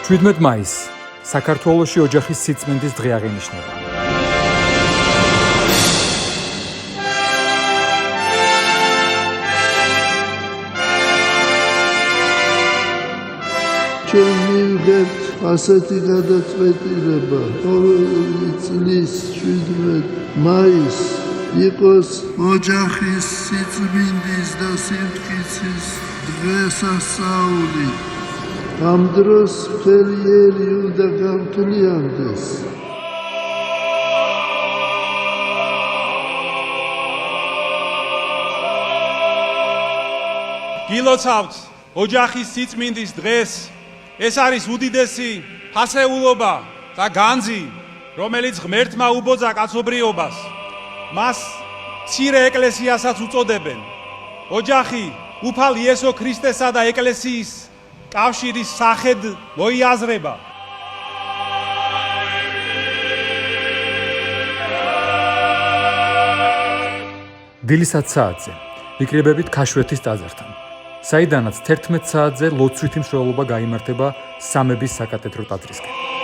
17 მაისს საქართველოში ოჯახის სიწმინდის დღე აღინიშნება. ჩვენ მივიღებთ ასეთი გადაწყვეტილება, ყოველი წლის 17 მაისს იყოს ოჯახის სიწმინდის და სიმტკიცის დღესასწაული. ამ დროს მთელი ერი უნდა გამთლიანდეს. გილოცავთ ოჯახის სიწმინდის დღეს. ეს არის უდიდესი ფასეულობა და განძი, რომელიც ღმერთმა უბოძა კაცობრიობას. მას მცირე ეკლესიასაც უწოდებენ. ოჯახი უფალ იესო ქრისტესა და ეკლესიის კავშირის სახედ მოიაზრება. დილის 10 საათზე ვიკრიბებით ქაშვეთის ტაძართან, საიდანაც 11 საათზე ლოცვითი მსვლელობა გაიმართება სამების საკათედრო ტაძრისკენ.